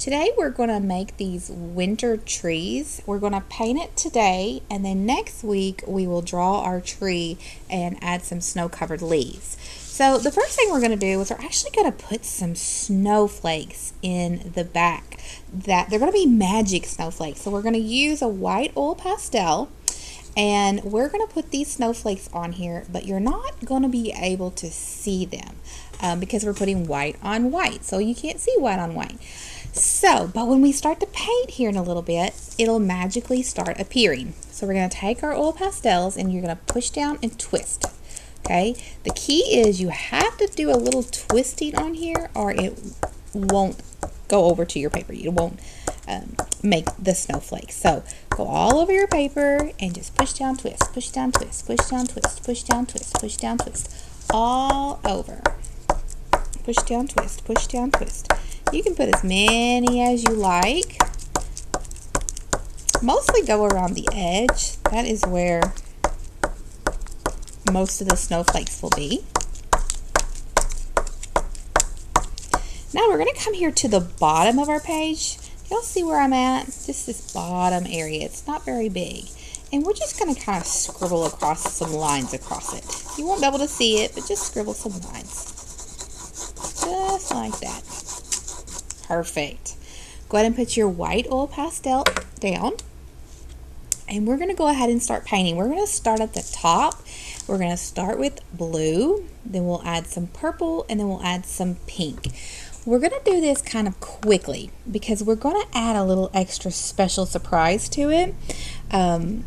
Today we're going to make these winter trees. We're going to paint it today, and then next week we will draw our tree and add some snow-covered leaves. So the first thing we're going to do is we're actually going to put some snowflakes in the back. They're going to be magic snowflakes. So we're going to use a white oil pastel, and we're going to put these snowflakes on here, but you're not going to be able to see them because we're putting white on white. So you can't see white on white. So, but when we start to paint here in a little bit, it'll magically start appearing. So we're going to take our oil pastels and you're going to push down and twist. Okay, the key is you have to do a little twisting on here or it won't go over to your paper. You won't make the snowflakes. So go all over your paper and just push down, twist, push down, twist, push down, twist, push down, twist, push down, twist, all over. Push down, twist, push down, twist. You can put as many as you like. Mostly go around the edge. That is where most of the snowflakes will be. Now we're going to come here to the bottom of our page. Y'all see where I'm at? Just this bottom area. It's not very big. And we're just going to kind of scribble across some lines across it. You won't be able to see it, but just scribble some lines. Just like that. Perfect. Go ahead and put your white oil pastel down. And we're going to go ahead and start painting. We're going to start at the top. We're going to start with blue. Then we'll add some purple. And then we'll add some pink. We're going to do this kind of quickly because we're going to add a little extra special surprise to it. And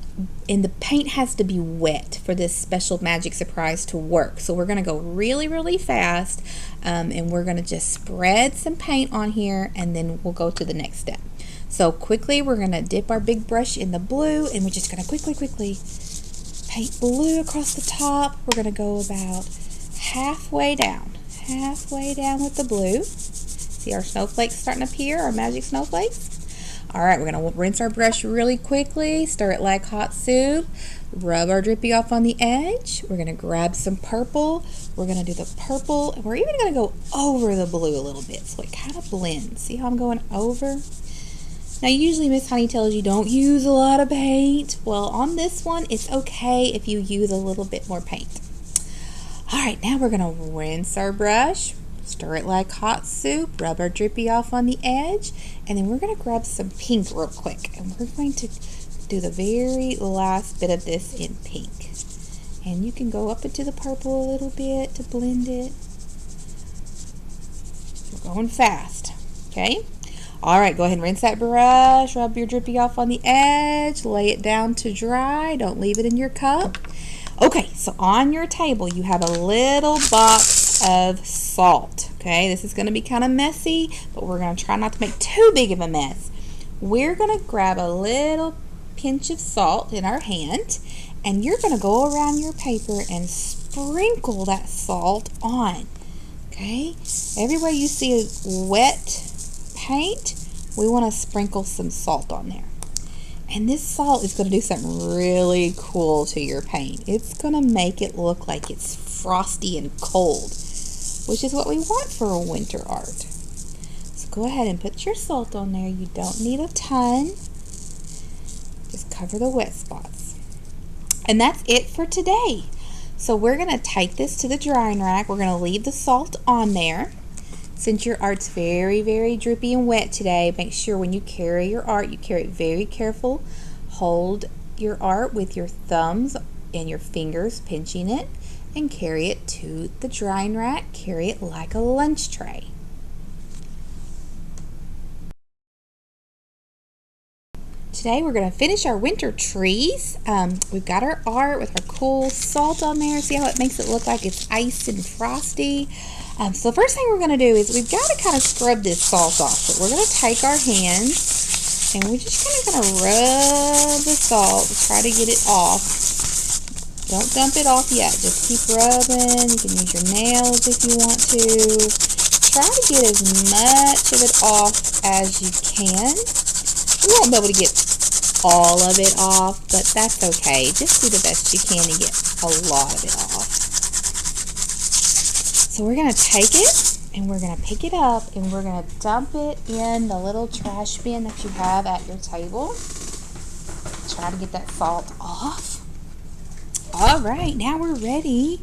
the paint has to be wet for this special magic surprise to work. So we're going to go really, really fast. And we're going to just spread some paint on here and then we'll go to the next step. So quickly we're going to dip our big brush in the blue and we're just going to quickly paint blue across the top. We're going to go about halfway down with the blue. See our snowflakes starting to appear, our magic snowflakes? Alright, we're going to rinse our brush really quickly, stir it like hot soup, rub our drippy off on the edge. We're going to grab some purple. We're going to do the purple, and we're even going to go over the blue a little bit so it kind of blends. See how I'm going over? Now usually Miss Honey tells you don't use a lot of paint. Well, on this one, it's okay if you use a little bit more paint. Alright, now we're going to rinse our brush, stir it like hot soup, rub our drippy off on the edge, and then we're going to grab some pink real quick. And we're going to do the very last bit of this in pink. And you can go up into the purple a little bit to blend it. We're going fast, okay? Alright, go ahead and rinse that brush, rub your drippy off on the edge, lay it down to dry, don't leave it in your cup. Okay, so on your table you have a little box of salt. Okay, this is going to be kind of messy, but we're going to try not to make too big of a mess. We're going to grab a little pinch of salt in our hand, and you're going to go around your paper and sprinkle that salt on. Okay, everywhere you see a wet paint, we want to sprinkle some salt on there. And this salt is going to do something really cool to your paint. It's going to make it look like it's frosty and cold, which is what we want for a winter art. So go ahead and put your salt on there. You don't need a ton. Just cover the wet spots. And that's it for today. So we're going to take this to the drying rack. We're going to leave the salt on there. Since your art's very, very drippy and wet today, make sure when you carry your art, you carry it very careful. Hold your art with your thumbs and your fingers pinching it and carry it to the drying rack. Carry it like a lunch tray. Today we're going to finish our winter trees. We've got our art with our cool salt on there. See how it makes it look like it's iced and frosty? So the first thing we're going to do is we've got to kind of scrub this salt off. So we're going to take our hands and we're just kind of going to rub the salt to try to get it off. Don't dump it off yet. Just keep rubbing. You can use your nails if you want to. Try to get as much of it off as you can. You won't be able to get all of it off, but that's okay. Just do the best you can to get a lot of it off. So we're going to take it and we're going to pick it up and we're going to dump it in the little trash bin that you have at your table. Try to get that salt off. All right, now we're ready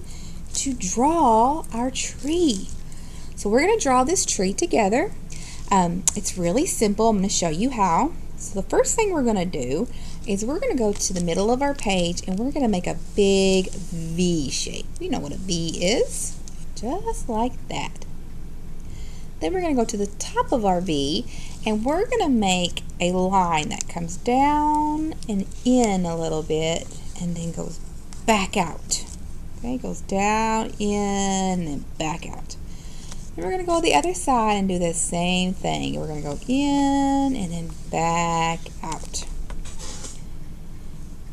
to draw our tree. So we're going to draw this tree together. It's really simple. I'm going to show you how. So the first thing we're going to do is we're going to go to the middle of our page and we're going to make a big V shape. You know what a V is? Just like that. Then we're going to go to the top of our V and we're going to make a line that comes down and in a little bit and then goes back out. Okay, goes down, in, and back out. And we're going to go the other side and do the same thing. We're going to go in and then back out.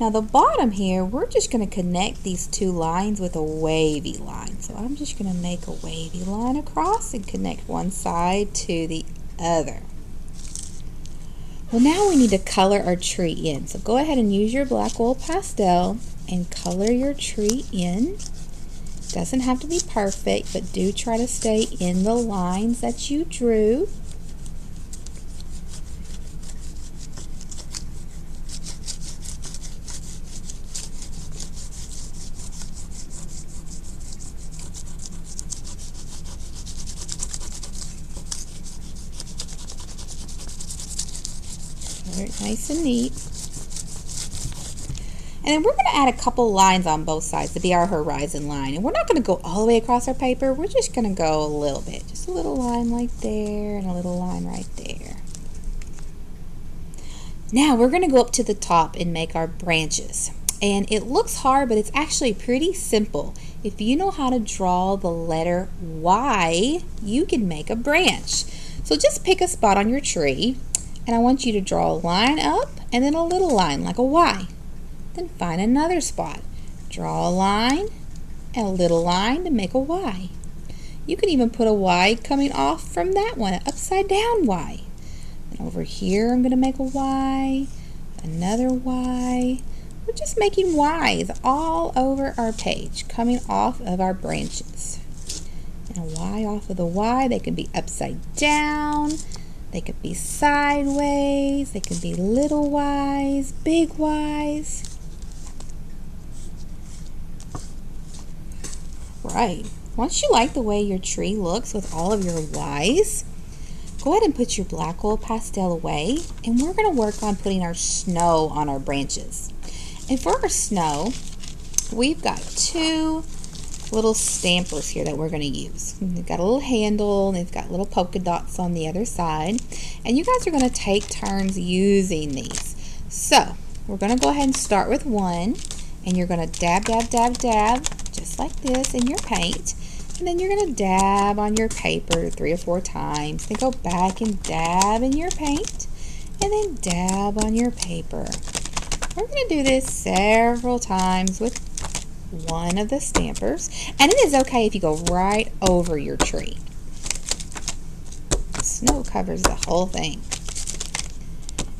Now the bottom here, we're just going to connect these two lines with a wavy line. So I'm just going to make a wavy line across and connect one side to the other. Well, now we need to color our tree in. So go ahead and use your black oil pastel and color your tree in. Doesn't have to be perfect, but do try to stay in the lines that you drew. Nice and neat. And then we're going to add a couple lines on both sides to be our horizon line. And we're not going to go all the way across our paper. We're just going to go a little bit. Just a little line like there and a little line right there. Now we're going to go up to the top and make our branches. And it looks hard, but it's actually pretty simple. If you know how to draw the letter Y, you can make a branch. So just pick a spot on your tree. And I want you to draw a line up and then a little line like a Y. Then find another spot. Draw a line and a little line to make a Y. You can even put a Y coming off from that one, an upside down Y. And over here I'm going to make a Y, another Y. We're just making Y's all over our page, coming off of our branches. And a Y off of the Y, they can be upside down. They could be sideways, they could be little Y's, big Y's. Right. Once you like the way your tree looks with all of your Y's, go ahead and put your black oil pastel away, and we're going to work on putting our snow on our branches. And for our snow, we've got two little stampers here that we're going to use. They've got a little handle and they've got little polka dots on the other side, and you guys are going to take turns using these. So we're going to go ahead and start with one, and you're going to dab, dab, dab, dab just like this in your paint, and then you're going to dab on your paper 3 or 4 times, then go back and dab in your paint, and then dab on your paper. We're going to do this several times with one of the stampers, and it is okay if you go right over your tree. The snow covers the whole thing.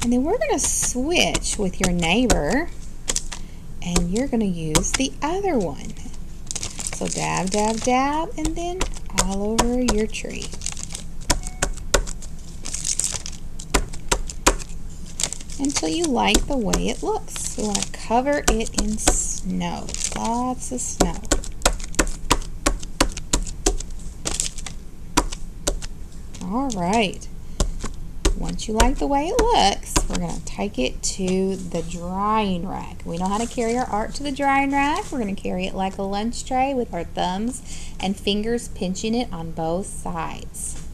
And then we're going to switch with your neighbor, and you're going to use the other one. So dab, dab, dab, and then all over your tree. Until you like the way it looks. We want to cover it in snow. Lots of snow. All right. Once you like the way it looks, we're going to take it to the drying rack. We know how to carry our art to the drying rack. We're going to carry it like a lunch tray with our thumbs and fingers pinching it on both sides.